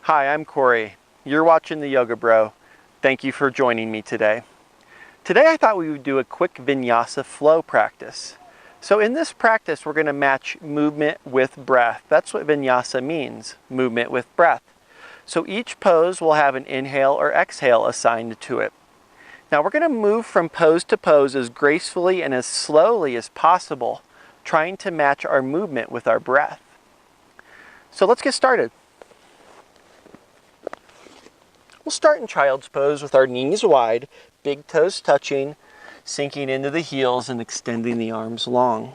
Hi, I'm Corey. You're watching the Yoga Bro. Thank you for joining me today. Today I thought we would do a quick Vinyasa flow practice. So in this practice we're going to match movement with breath. That's what Vinyasa means, movement with breath. So each pose will have an inhale or exhale assigned to it. Now we're going to move from pose to pose as gracefully and as slowly as possible, trying to match our movement with our breath. So let's get started. We'll start in child's pose with our knees wide, big toes touching, sinking into the heels and extending the arms long.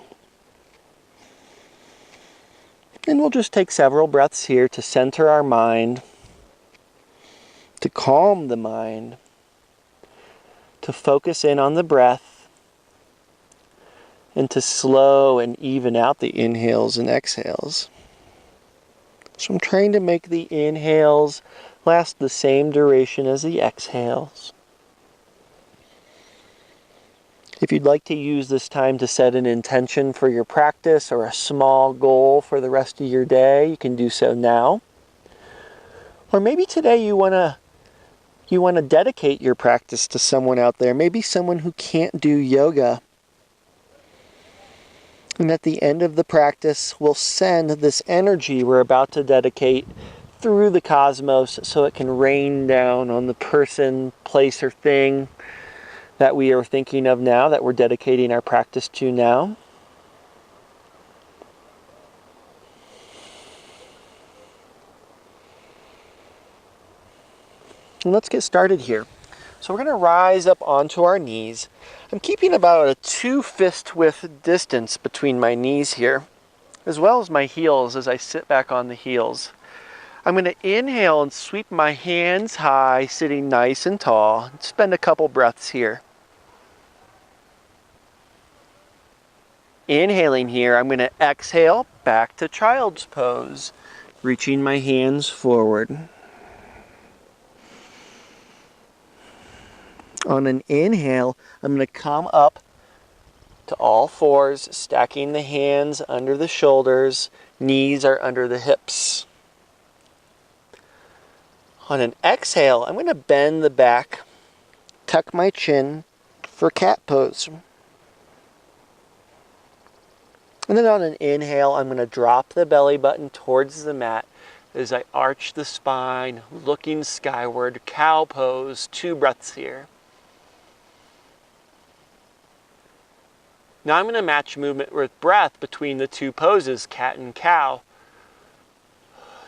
And we'll just take several breaths here to center our mind, to calm the mind, to focus in on the breath, and to slow and even out the inhales and exhales. So I'm trying to make the inhales last the same duration as the exhales. If you'd like to use this time to set an intention for your practice or a small goal for the rest of your day, you can do so now. Or maybe today you want to dedicate your practice to someone out there, maybe someone who can't do yoga. And at the end of the practice, we'll send this energy we're about to dedicate through the cosmos so it can rain down on the person, place, or thing that we are thinking of now, that we're dedicating our practice to now. And let's get started here. So we're going to rise up onto our knees. I'm keeping about a 2 fist width distance between my knees here, as well as my heels as I sit back on the heels. I'm going to inhale and sweep my hands high, sitting nice and tall. Spend a couple breaths here. Inhaling here, I'm going to exhale back to child's pose, reaching my hands forward. On an inhale, I'm going to come up to all fours, stacking the hands under the shoulders, knees are under the hips. On an exhale, I'm going to bend the back, tuck my chin for cat pose. And then on an inhale, I'm going to drop the belly button towards the mat as I arch the spine, looking skyward, cow pose, 2 breaths here. Now I'm going to match movement with breath between the 2 poses, cat and cow.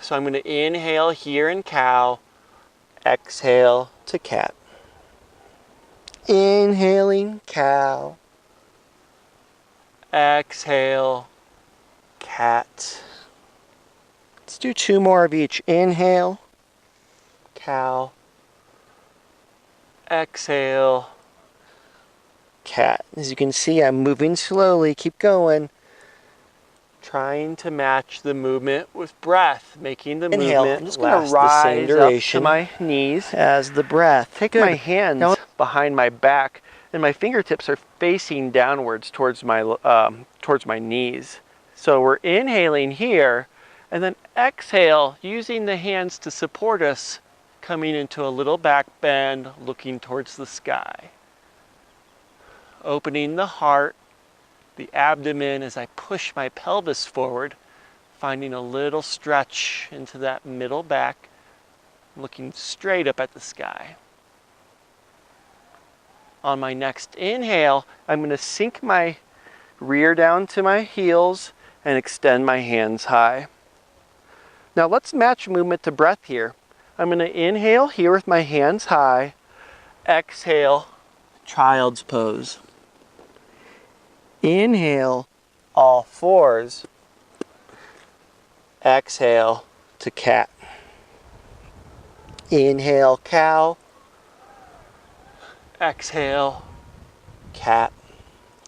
So I'm going to inhale here in cow, exhale to cat. Inhaling cow, exhale cat. Let's do 2 more of each. Inhale, cow, exhale, cat. As you can see, I'm moving slowly. Keep going. Trying to match the movement with breath, making the movement I'm just going to rise up to my knees as the breath. Take my hands behind my back, and my fingertips are facing downwards towards my knees. So we're inhaling here, and then exhale, using the hands to support us, coming into a little back bend, looking towards the sky. Opening the heart, the abdomen as I push my pelvis forward, finding a little stretch into that middle back, looking straight up at the sky. On my next inhale, I'm going to sink my rear down to my heels and extend my hands high. Now let's match movement to breath here. I'm going to inhale here with my hands high, exhale, child's pose. Inhale, all fours. Exhale to cat. Inhale, cow. Exhale, cat.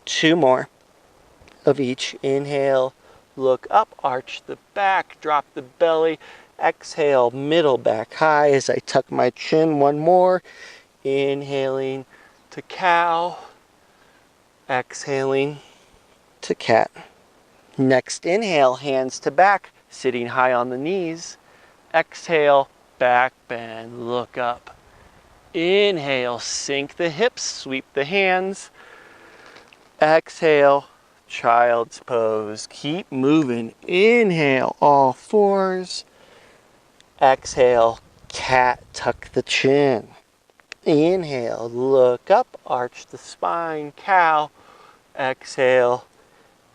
2 more of each. Inhale, look up, arch the back, drop the belly. Exhale, middle back high as I tuck my chin. 1 more. Inhaling to cow. Exhaling to cat. Next inhale, hands to back, sitting high on the knees. Exhale, back bend, look up. Inhale, sink the hips, sweep the hands. Exhale, child's pose. Keep moving. Inhale, all fours. Exhale, cat, tuck the chin. Inhale, look up, arch the spine, cow. Exhale,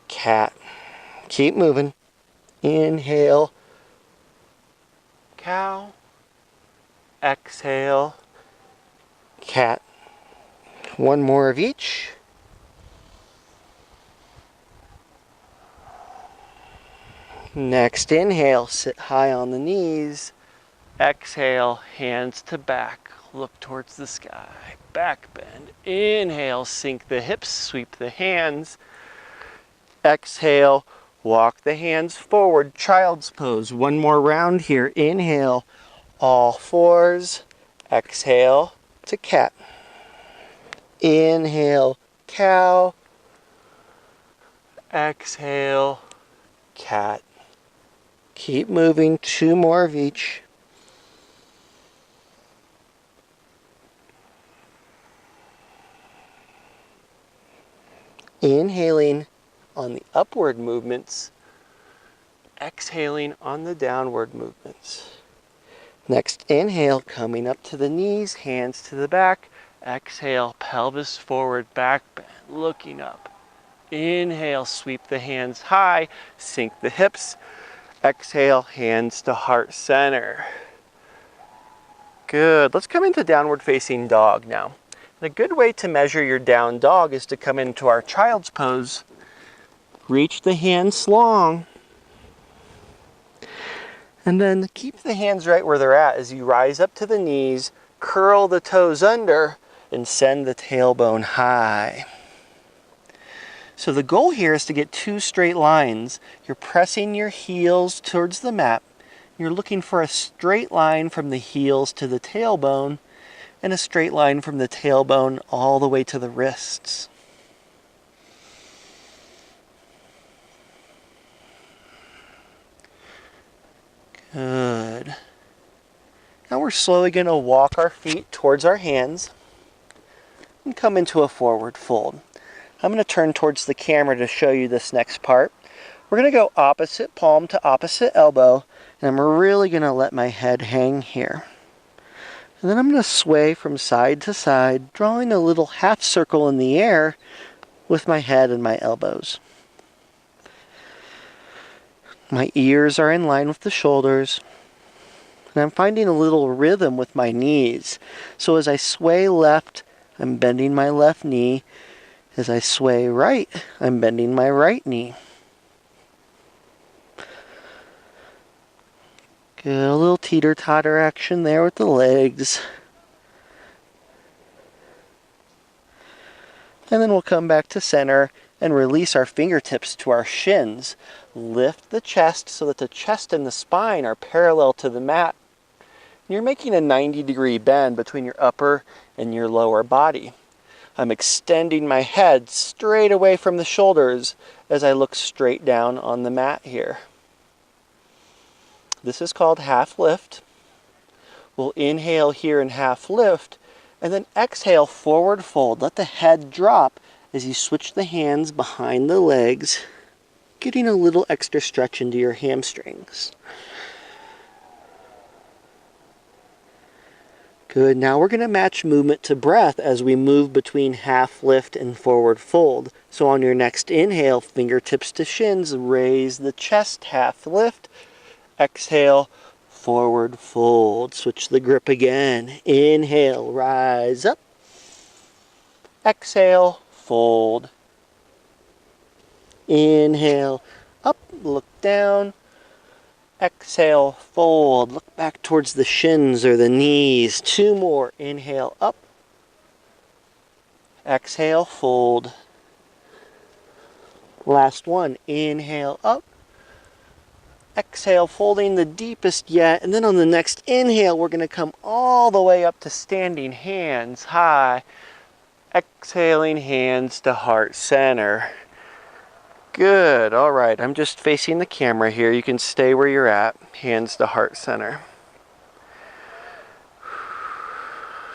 cat. Keep moving. Inhale, cow. Exhale, cat. One more of each. Next inhale, sit high on the knees. Exhale, hands to back, look towards the sky. Back bend. Inhale, sink the hips, sweep the hands. Exhale, walk the hands forward, child's pose. One more round here. Inhale, all fours. Exhale to cat. Inhale, cow. Exhale, cat. Keep moving, two more of each. Inhaling on the upward movements, exhaling on the downward movements. Next inhale, coming up to the knees, hands to the back. Exhale, pelvis forward, back bend, looking up. Inhale, sweep the hands high, sink the hips. Exhale, hands to heart center. Good. Let's come into downward facing dog now. And a good way to measure your down dog is to come into our child's pose. Reach the hands long. And then keep the hands right where they're at as you rise up to the knees, curl the toes under, and send the tailbone high. So the goal here is to get two straight lines. You're pressing your heels towards the mat. You're looking for a straight line from the heels to the tailbone and a straight line from the tailbone all the way to the wrists. Good. Now we're slowly going to walk our feet towards our hands and come into a forward fold. I'm going to turn towards the camera to show you this next part. We're going to go opposite palm to opposite elbow, and I'm really going to let my head hang here. And then I'm going to sway from side to side, drawing a little half circle in the air with my head and my elbows. My ears are in line with the shoulders, and I'm finding a little rhythm with my knees. So as I sway left, I'm bending my left knee. As I sway right, I'm bending my right knee. Good, a little teeter-totter action there with the legs. And then we'll come back to center and release our fingertips to our shins. Lift the chest so that the chest and the spine are parallel to the mat. You're making a 90-degree bend between your upper and your lower body. I'm extending my head straight away from the shoulders as I look straight down on the mat here. This is called half lift. We'll inhale here in half lift, and then exhale, forward fold. Let the head drop as you switch the hands behind the legs, getting a little extra stretch into your hamstrings. Good. Now we're going to match movement to breath as we move between half lift and forward fold. So on your next inhale, fingertips to shins, raise the chest, half lift. Exhale, forward fold. Switch the grip again. Inhale, rise up. Exhale, fold. Inhale, up, look down. Exhale, fold. Look back towards the shins or the knees. Two more. Inhale, up. Exhale, fold. Last one. Inhale, up. Exhale, folding the deepest yet. And then on the next inhale, we're going to come all the way up to standing hands high. Exhaling, hands to heart center. Good. All right. I'm just facing the camera here. You can stay where you're at. Hands to heart center.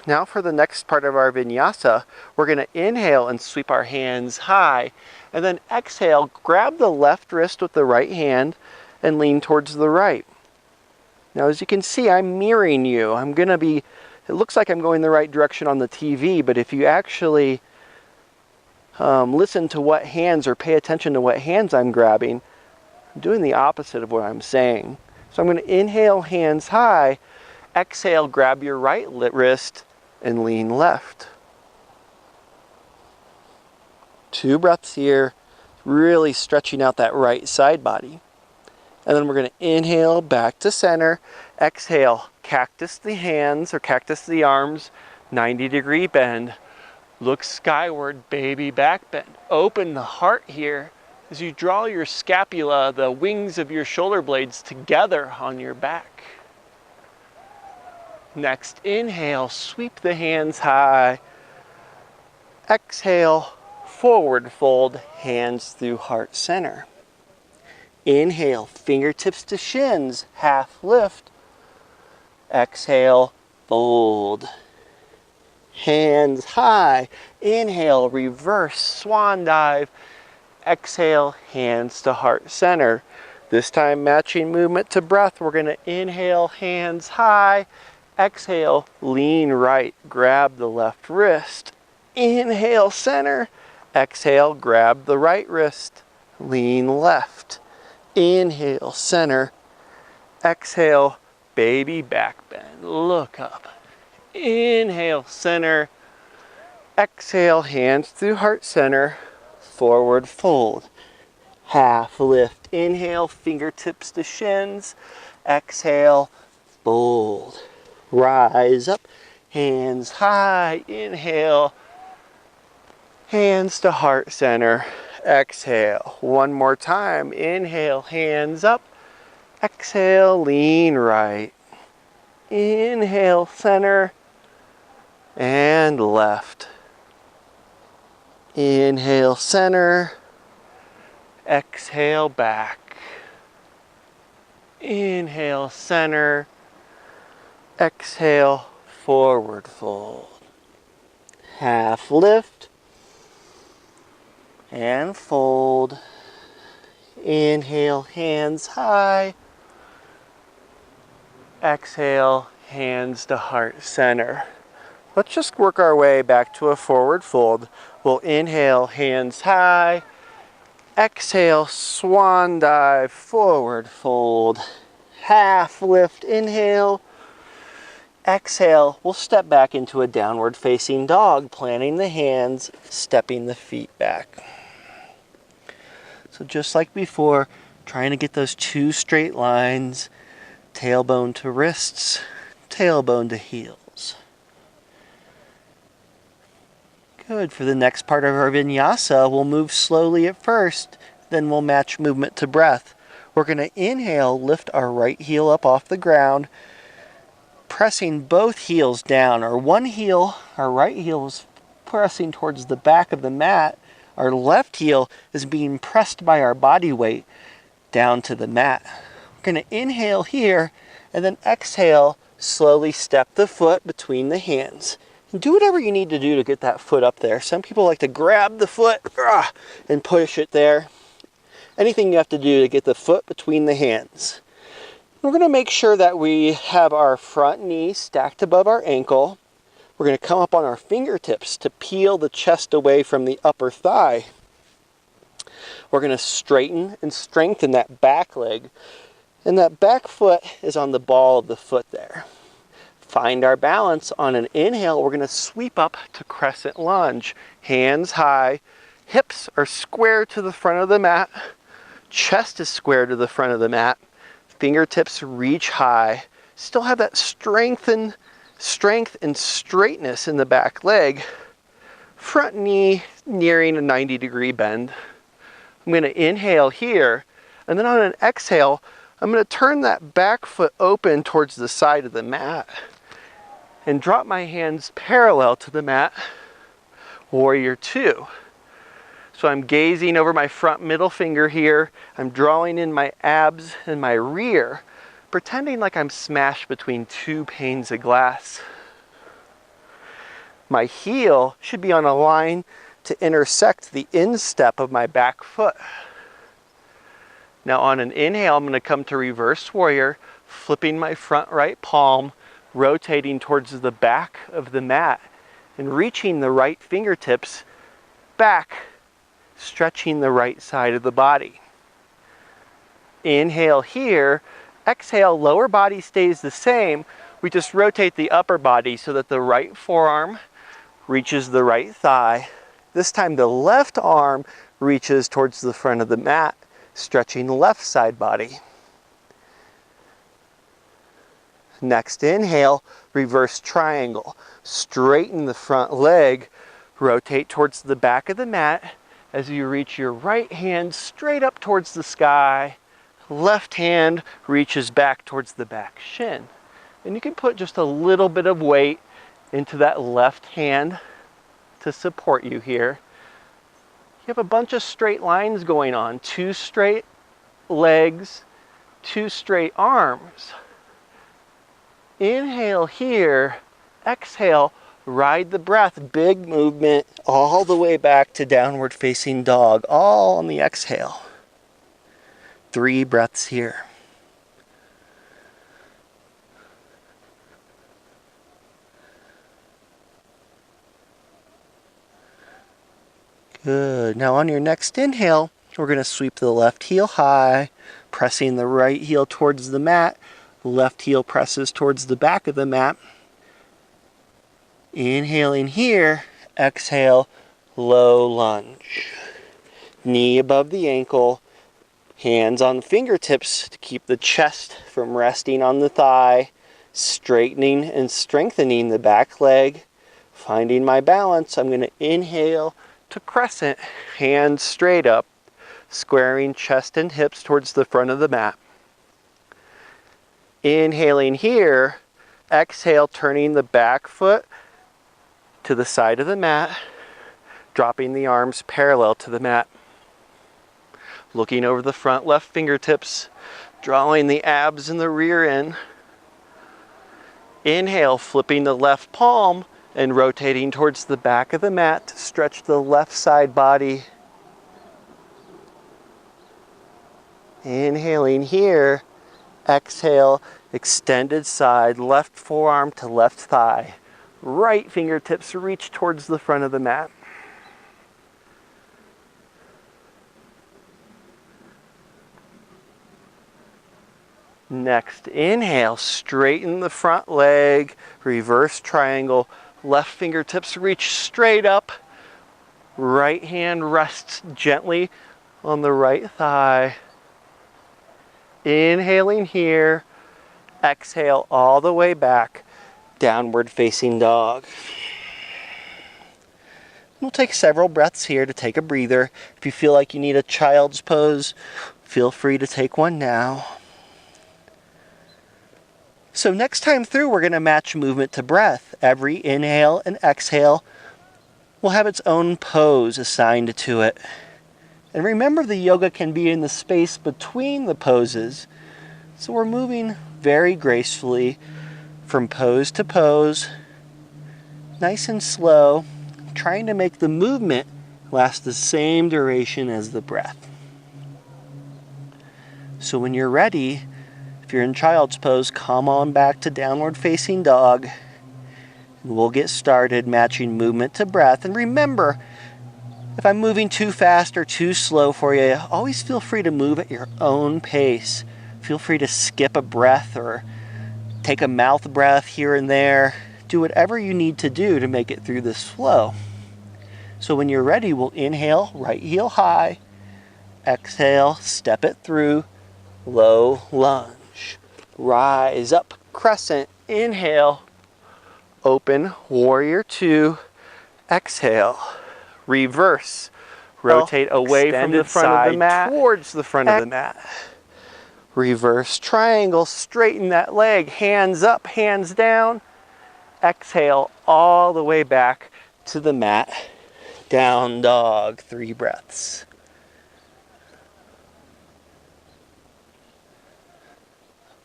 Now for the next part of our vinyasa, we're going to inhale and sweep our hands high, and then exhale, grab the left wrist with the right hand and lean towards the right. Now as you can see, I'm mirroring you. It looks like I'm going the right direction on the TV, but if you actually listen to what hands or pay attention to what hands I'm grabbing, I'm doing the opposite of what I'm saying. So I'm going to inhale, hands high, exhale, grab your right wrist and lean left. 2 breaths here, really stretching out that right side body. And then we're going to inhale back to center, exhale, cactus the hands or cactus the arms, 90-degree bend. Look skyward, baby back bend. Open the heart here as you draw your scapula, the wings of your shoulder blades together on your back. Next, inhale, sweep the hands high. Exhale, forward fold, hands through heart center. Inhale, fingertips to shins, half lift. Exhale, fold. Hands high. Inhale, reverse swan dive. Exhale, hands to heart center. This time matching movement to breath. We're going to inhale, hands high. Exhale, lean right, grab the left wrist. Inhale, center. Exhale, grab the right wrist. Lean left. Inhale, center. Exhale, baby back bend. Look up. Inhale, center. Exhale, hands through heart center. Forward fold. Half lift. Inhale, fingertips to shins. Exhale, fold. Rise up, hands high, inhale, hands to heart center, exhale. One more time, inhale, hands up, exhale, lean right, inhale, center, and left. Inhale, center, exhale, back. Inhale, center, exhale, forward fold. Half lift and fold. Inhale, hands high. Exhale, hands to heart center. Let's just work our way back to a forward fold. We'll inhale, hands high. Exhale, swan dive, forward fold. Half lift, inhale. Exhale, we'll step back into a downward facing dog, planting the hands, stepping the feet back. So just like before, trying to get those 2 straight lines, tailbone to wrists, tailbone to heels. Good. For the next part of our vinyasa, we'll move slowly at first, then we'll match movement to breath. We're going to inhale, lift our right heel up off the ground, pressing both heels down. Our one heel, our right heel, is pressing towards the back of the mat. Our left heel is being pressed by our body weight down to the mat. We're going to inhale here and then exhale, slowly step the foot between the hands. And do whatever you need to do to get that foot up there. Some people like to grab the foot and push it there. Anything you have to do to get the foot between the hands. We're going to make sure that we have our front knee stacked above our ankle. We're going to come up on our fingertips to peel the chest away from the upper thigh. We're going to straighten and strengthen that back leg. And that back foot is on the ball of the foot there. Find our balance. On an inhale, we're going to sweep up to crescent lunge. Hands high. Hips are square to the front of the mat. Chest is square to the front of the mat. Fingertips reach high. Still have that strength and straightness in the back leg. Front knee nearing a 90-degree bend. I'm going to inhale here, and then on an exhale, I'm going to turn that back foot open towards the side of the mat and drop my hands parallel to the mat. Warrior 2. So I'm gazing over my front middle finger here. I'm drawing in my abs and my rear, pretending like I'm smashed between 2 panes of glass. My heel should be on a line to intersect the instep of my back foot. Now on an inhale, I'm going to come to reverse warrior, flipping my front right palm, rotating towards the back of the mat, and reaching the right fingertips back, stretching the right side of the body. Inhale here, exhale, lower body stays the same. We just rotate the upper body so that the right forearm reaches the right thigh. This time the left arm reaches towards the front of the mat, stretching the left side body. Next inhale, reverse triangle. Straighten the front leg, rotate towards the back of the mat as you reach your right hand straight up towards the sky. Left hand reaches back towards the back shin. And you can put just a little bit of weight into that left hand to support you here. You have a bunch of straight lines going on. 2 straight legs, 2 straight arms. Inhale here, exhale, ride the breath, big movement all the way back to downward facing dog, all on the exhale. 3 breaths here. Good. Now on your next inhale, we're going to sweep the left heel high, pressing the right heel towards the mat. Left heel presses towards the back of the mat. Inhaling here, exhale, low lunge. Knee above the ankle, hands on the fingertips to keep the chest from resting on the thigh, straightening and strengthening the back leg. Finding my balance, I'm going to inhale to crescent, hands straight up, squaring chest and hips towards the front of the mat. Inhaling here, exhale, turning the back foot to the side of the mat, dropping the arms parallel to the mat. Looking over the front left fingertips, drawing the abs and the rear in. Inhale, flipping the left palm and rotating towards the back of the mat to stretch the left side body. Inhaling here, exhale, extended side, left forearm to left thigh. Right fingertips reach towards the front of the mat. Next, inhale, straighten the front leg, reverse triangle, left fingertips reach straight up, right hand rests gently on the right thigh. Inhaling here, exhale all the way back, downward facing dog. We'll take several breaths here to take a breather. If you feel like you need a child's pose, feel free to take one now. So next time through, we're going to match movement to breath. Every inhale and exhale will have its own pose assigned to it. And remember, the yoga can be in the space between the poses. So we're moving very gracefully from pose to pose, nice and slow, trying to make the movement last the same duration as the breath. So when you're ready, if you're in child's pose, come on back to downward facing dog. And we'll get started matching movement to breath. And remember, if I'm moving too fast or too slow for you, always feel free to move at your own pace. Feel free to skip a breath or take a mouth breath here and there. Do whatever you need to do to make it through this flow. So when you're ready, we'll inhale, right heel high. Exhale, step it through, low lunge. Rise up, crescent, inhale, open, warrior 2, exhale, reverse, rotate away from the front of the mat, towards the front of the mat. Reverse triangle, straighten that leg, hands up, hands down, exhale all the way back to the mat, down dog, 3 breaths.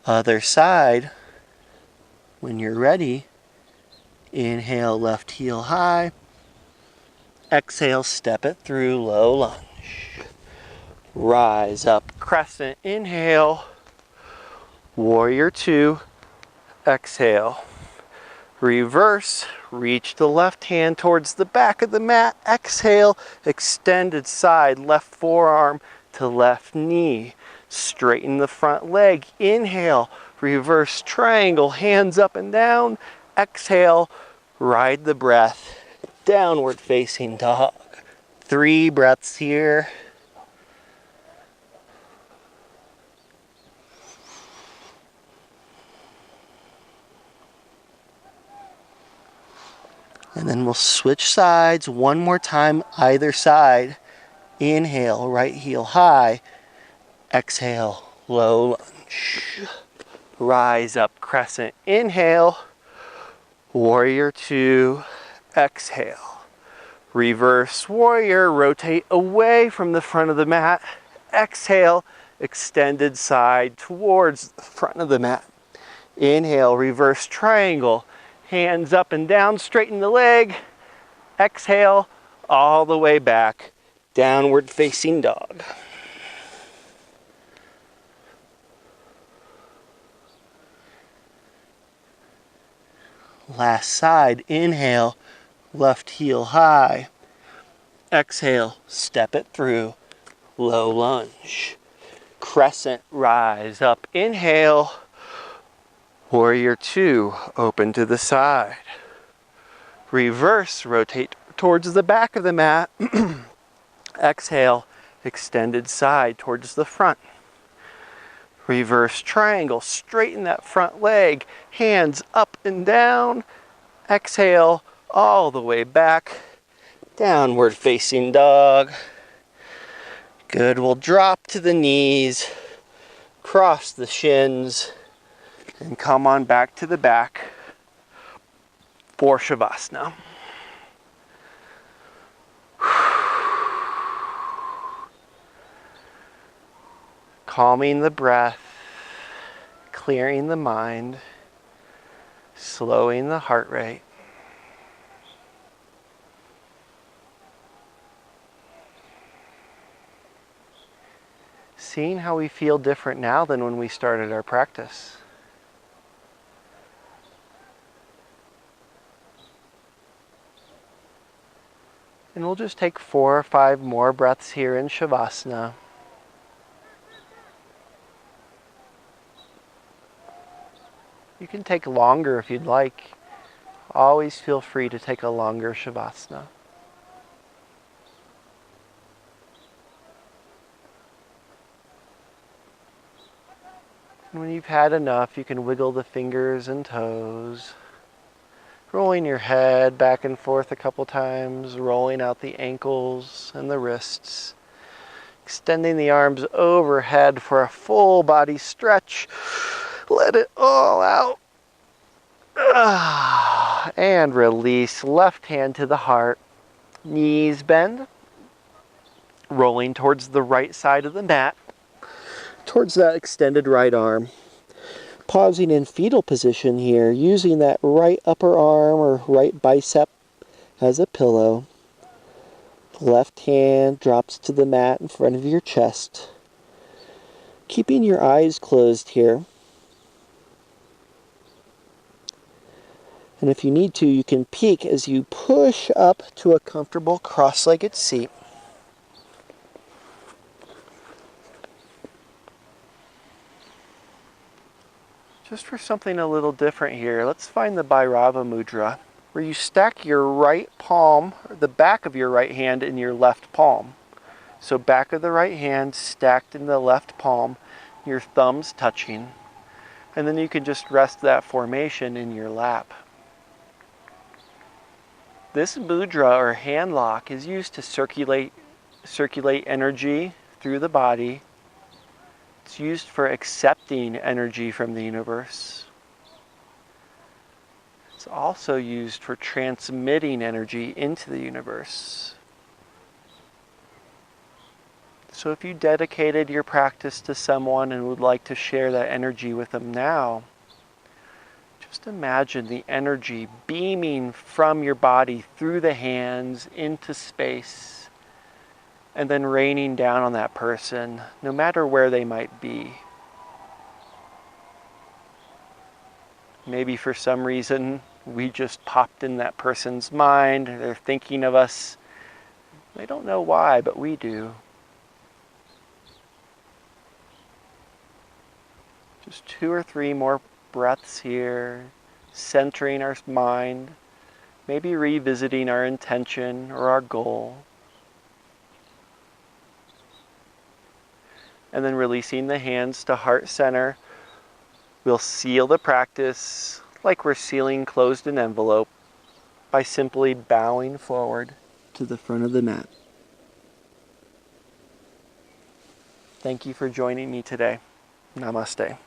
Other side, when you're ready, Inhale, left heel high. Exhale, step it through, low lunge. Rise up, crescent, inhale. Warrior two, exhale. Reverse, reach the left hand towards the back of the mat. Exhale, extended side, left forearm to left knee. Straighten the front leg. Inhale, reverse triangle, hands up and down. Exhale, ride the breath. Downward facing dog. 3 breaths here. And then we'll switch sides one more time, either side. Inhale, right heel high. Exhale, low lunge. Rise up, crescent. Inhale. Warrior two. Exhale. Reverse warrior. Rotate away from the front of the mat. Exhale. Extended side towards the front of the mat. Inhale, reverse triangle. Hands up and down, straighten the leg. Exhale, all the way back. Downward facing dog. Last side, inhale, left heel high. Exhale, step it through, low lunge. Crescent, rise up, inhale. Warrior two, open to the side. Reverse, rotate towards the back of the mat. Exhale, extended side towards the front. Reverse triangle, straighten that front leg. Hands up and down. Exhale, all the way back. Downward facing dog. Good, we'll drop to the knees. Cross the shins. And come on back to the back for Shavasana. Calming the breath, clearing the mind, slowing the heart rate. Seeing how we feel different now than when we started our practice. And we'll just take 4 or 5 more breaths here in Shavasana. You can take longer if you'd like. Always feel free to take a longer Shavasana. And when you've had enough, you can wiggle the fingers and toes. Rolling your head back and forth a couple times, rolling out the ankles and the wrists. Extending the arms overhead for a full body stretch. Let it all out. And release. Left hand to the heart. Knees bend. Rolling towards the right side of the mat. Towards that extended right arm. Pausing in fetal position here, using that right upper arm or right bicep as a pillow. Left hand drops to the mat in front of your chest. Keeping your eyes closed here. And if you need to, you can peek as you push up to a comfortable cross-legged seat. Just for something a little different here, let's find the Bhairava Mudra, where you stack your right palm, or the back of your right hand in your left palm. So back of the right hand stacked in the left palm, your thumbs touching, and then you can just rest that formation in your lap. This mudra or hand lock is used to circulate energy through the body. It's used for accepting energy from the universe. It's also used for transmitting energy into the universe. So if you dedicated your practice to someone and would like to share that energy with them now, Just imagine the energy beaming from your body through the hands into space and then raining down on that person, no matter where they might be. Maybe for some reason we just popped in that person's mind, they're thinking of us. They don't know why, but we do. Just 2 or 3 more breaths here, centering our mind, maybe revisiting our intention or our goal. And then releasing the hands to heart center. We'll seal the practice like we're sealing closed an envelope by simply bowing forward to the front of the mat. Thank you for joining me today. Namaste.